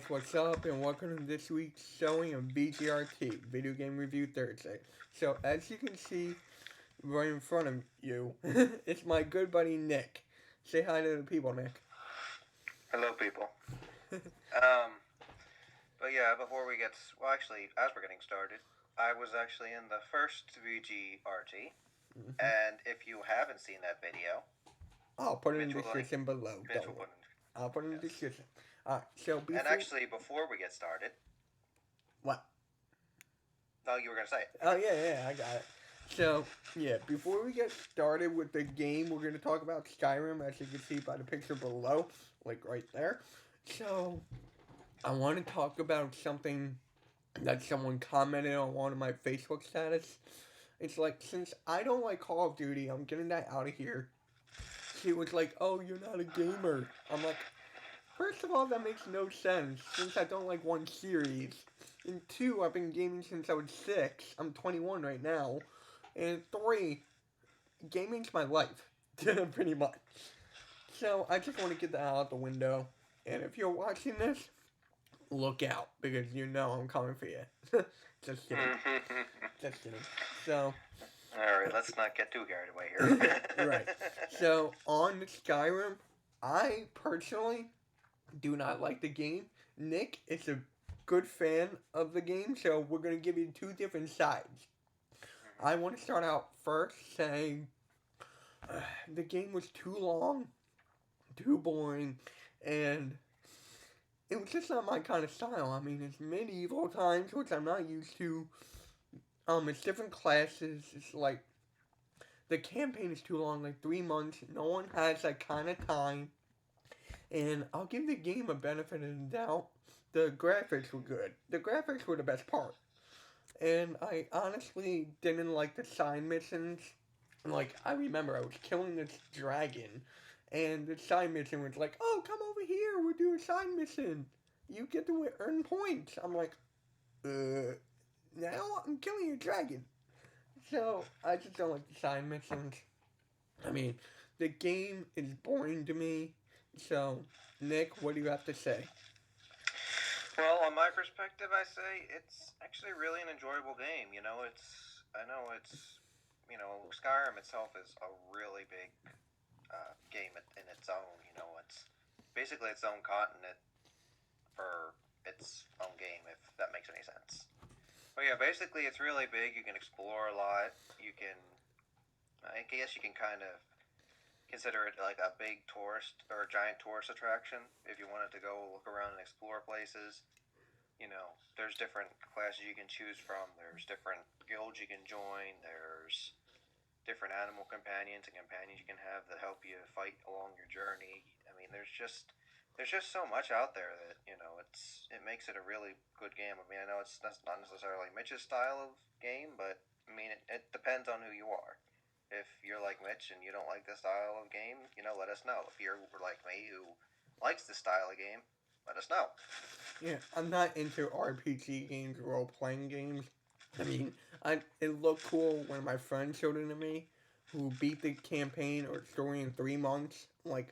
what's up, and welcome to this week's showing of VGRT, Video Game Review Thursday. So, as you can see right in front of you, it's my good buddy Nick. Say hi to the people, Nick. Hello, people. Um, but yeah, before we get well, actually, as we're getting started, I was actually in the first VGRT, Hmm. and if you haven't seen that video, I'll put it in Mitch the will link. description below. Mitch Don't will worry. put in. I'll put it in the Yes. description. Alright, so And before. actually, before we get started, What? no, you were gonna say it. Oh, yeah, I got it. So, yeah, before we get started with the game, we're going to talk about Skyrim, as you can see by the picture below, like right there. So, I want to talk about something that someone commented on one of my Facebook status. It's like, since I don't like Call of Duty, I'm getting that out of here. She was like, oh, you're not a gamer. I'm like, first of all, that makes no sense, since I don't like one series. And two, I've been gaming since I was 6. I'm 21 right now. And three, gaming's my life, pretty much. So I just want to get that out the window. And if you're watching this, look out, because you know I'm coming for you. Just kidding. Just kidding. So, All right, let's not get too carried away here. right. So, on Skyrim, I personally do not like the game. Nick is a good fan of the game, so we're going to give you two different sides. I want to start out first saying the game was too long, too boring, and it was just not my kind of style. I mean, it's medieval times, which I'm not used to. It's different classes. It's like the campaign is too long, like 3 months. No one has that kind of time. And I'll give the game a benefit of the doubt. The graphics were good. The graphics were the best part. And I honestly didn't like the side missions. Like, I remember I was killing this dragon, and the side mission was like, oh, come over here, we're doing a side mission. You get to earn points. I'm like, now I'm killing a dragon. So, I just don't like the side missions. I mean, the game is boring to me. So, Nick, what do you have to say? Well, on my perspective, I say it's actually really an enjoyable game. I know Skyrim itself is a really big game in its own. It's basically its own continent for its own game, if that makes any sense. But yeah, basically it's really big. You can explore a lot. I guess you can kind of consider it like a big tourist or a giant tourist attraction if you wanted to go look around and explore places. There's different classes you can choose from. There's different guilds you can join. There's different animal companions and companions you can have that help you fight along your journey. I mean, there's just so much out there that it makes it a really good game. I mean, I know it's not necessarily Mitch's style of game, but I mean, it depends on who you are. If you're like Mitch and you don't like this style of game, let us know. If you're like me who likes this style of game, let us know. Yeah, I'm not into RPG games, role playing games. I mean, it looked cool when my friend showed it to me, who beat the campaign or story in 3 months. Like,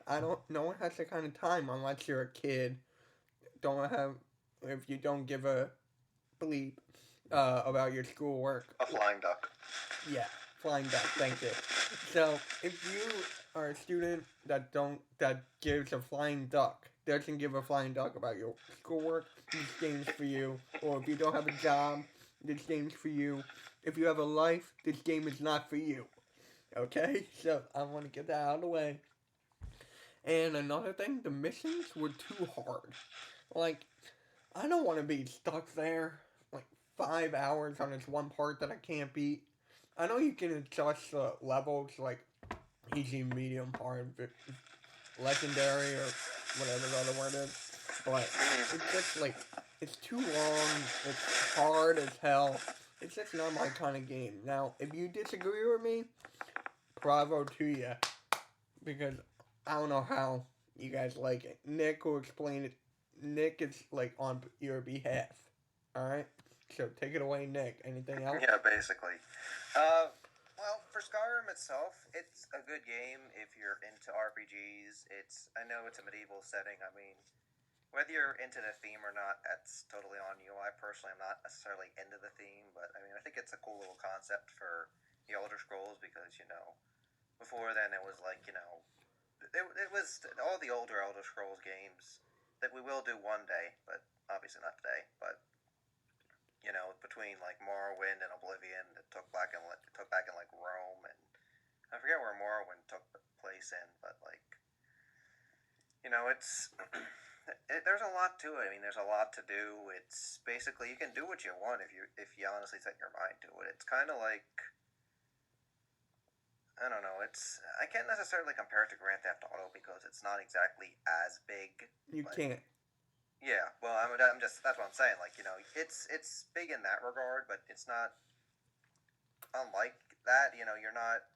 Mm-hmm. no one has that kind of time unless you're a kid. Don't have, if you don't give a bleep about your schoolwork. A flying duck. Yeah, flying duck. Thank you. So if you are a student that gives a flying duck, doesn't give a flying duck about your schoolwork, this game's for you. Or if you don't have a job, this game's for you. If you have a life, this game is not for you. Okay, so I want to get that out of the way. And another thing, the missions were too hard. Like, I don't want to be stuck there like 5 hours on this one part that I can't beat. I know you can adjust the levels like easy, medium, hard, legendary, or whatever the other word is, but it's just like it's too long. It's hard as hell. It's just not my kind of game. Now, if you disagree with me, bravo to you, because I don't know how you guys like it. Nick will explain it. Nick is like on your behalf. All right. So take it away, Nick. Anything else? Yeah, basically. Uh, well, for Skyrim itself, it's a good game if you're into RPGs. I know it's a medieval setting. I mean, whether you're into the theme or not, that's totally on you. I personally am not necessarily into the theme, but I mean, I think it's a cool little concept for the Elder Scrolls because before then it was like it was all the older Elder Scrolls games that we will do one day, but obviously not today. But between like Morrowind and Oblivion, it took back in like Rome, and I forget where Morrowind took place in, but like it's there's a lot to it. I mean, there's a lot to do. It's basically you can do what you want if you honestly set your mind to it. It's kind of like I don't know. I can't necessarily compare it to Grand Theft Auto because it's not exactly as big, You but can't. yeah. Well, I'm just that's what I'm saying. Like it's big in that regard, but it's not unlike that. You're not.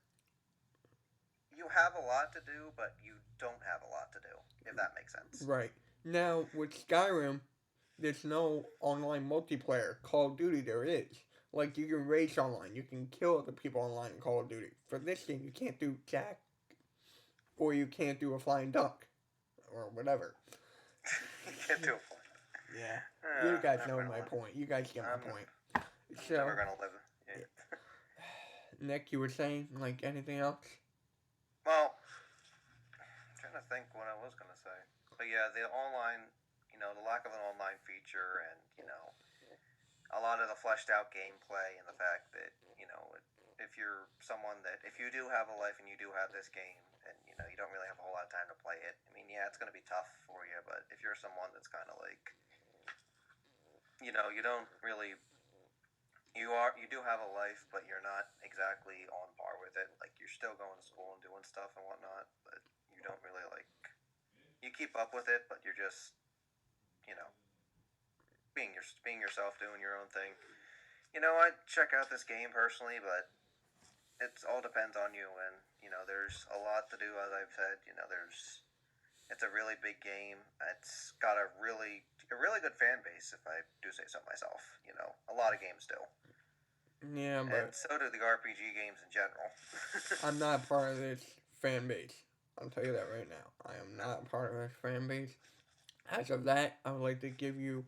You have a lot to do, but you don't have a lot to do. If that makes sense. Right. Now, with Skyrim, there's no online multiplayer. Call of Duty, there is. Like, you can race online. You can kill other people online in Call of Duty. For this game, you can't do jack, or you can't do a flying duck, or whatever. You can't do a point. Yeah. You guys Never know gonna my live. point. You guys get my I'm point. never So, gonna live. Yeah. Nick, you were saying, like, anything else? Well, I'm trying to think what I was gonna say. But yeah, the online, the lack of an online feature, and a lot of the fleshed out gameplay, and the fact that if you're someone that if you do have a life and you do have this game, and you don't really have a whole lot of time to play it. I mean, yeah, it's gonna be tough for you, but if you're someone that's kind of like, you don't really you do have a life, but you're not exactly on par with it. Like you're still going to school and doing stuff and whatnot, but you don't really like you keep up with it, but you're just you know being yourself, doing your own thing. I'd check out this game personally, but it all depends on you. And there's a lot to do, as I've said. It's a really big game. It's got a really good fan base, if I do say so myself. A lot of games do, Yeah, and but so do the RPG games in general. I'm not part of this fan base. I'll tell you that right now. I am not part of this fan base. As of that, I would like to give you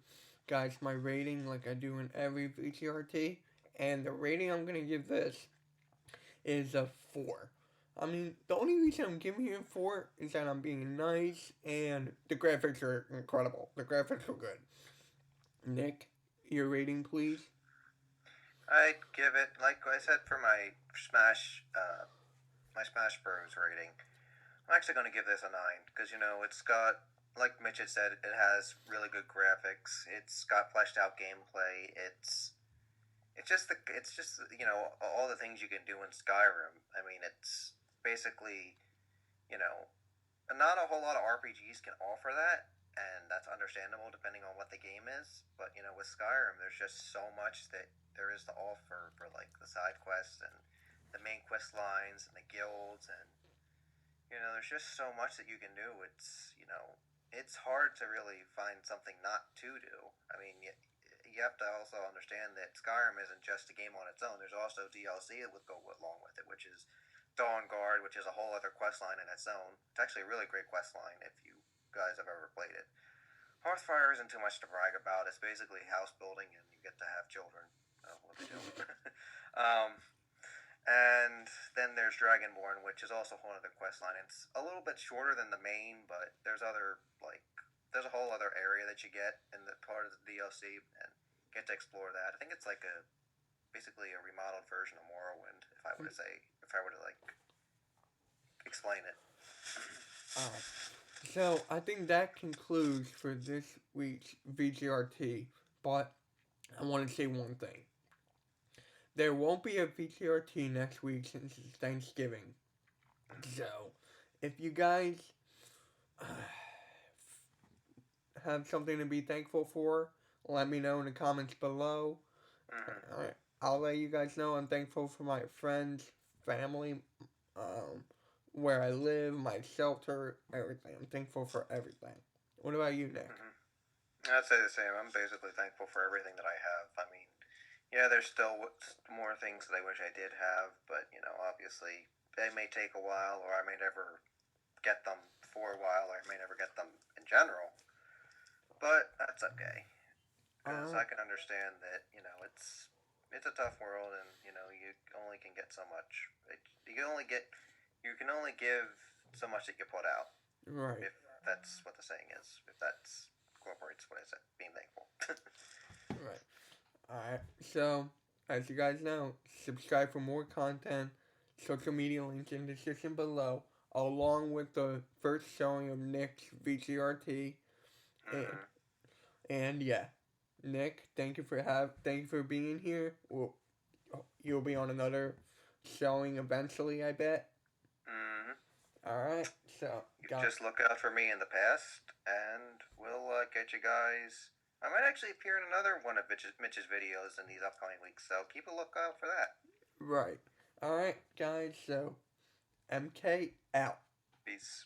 guys my rating like I do in every VGRT. And the rating I'm going to give this is a 4. I mean, the only reason I'm giving it a 4 is that I'm being nice and the graphics are incredible. The graphics are good. Nick, your rating, please? I'd give it, like I said, for my Smash Bros rating. I'm actually going to give this a 9 because it's got, like Mitch had said, it has really good graphics. It's got fleshed out gameplay. It's just all the things you can do in Skyrim. I mean, it's basically you know not a whole lot of RPGs can offer that, and that's understandable depending on what the game is. But with Skyrim, there's just so much that there is to offer for like the side quests and the main quest lines and the guilds, and there's just so much that you can do. It's hard to really find something not to do. I mean, you have to also understand that Skyrim isn't just a game on its own. There's also DLC that would go along with it, which is Dawn Guard, which is a whole other quest line in its own. It's actually a really great quest line if you guys have ever played it. Hearthfire isn't too much to brag about. It's basically house building, and you get to have children. Oh, what they do. um, and then there's Dragonborn, which is also one other quest line. It's a little bit shorter than the main, but there's a whole other area that you get in the part of the DLC, and get to explore that. I think it's like basically a remodeled version of Morrowind, if I were to like explain it. Uh, so, I think that concludes for this week's VGRT. But I want to say one thing. There won't be a VGRT next week since it's Thanksgiving. So, if you guys have something to be thankful for, let me know in the comments below. Mm-hmm. Alright, I'll let you guys know I'm thankful for my friends, family, um, where I live, my shelter, everything. I'm thankful for everything. What about you, Nick? Mm-hmm. I'd say the same. I'm basically thankful for everything that I have. I mean, yeah, there's still more things that I wish I did have, but obviously they may take a while, or I may never get them for a while, or I may never get them in general. but that's okay because Alright. I can understand that it's a tough world, and you only can get so much. You can only give so much that you put out. Right. If that's what the saying is. If that's incorporates what I said, being thankful. Right. Alright. So, as you guys know, subscribe for more content. Social media links in the description below, along with the first showing of Nick's VGRT. And, Mm-hmm. and yeah. Nick, thank you for being here. You'll be on another showing eventually, I bet. Mm-hmm. Alright. So, You got just look out for me in the past, and we'll get you guys. I might actually appear in another one of Mitch's videos in these upcoming weeks, so keep a lookout for that. right. Alright, guys. So, MK out. Peace.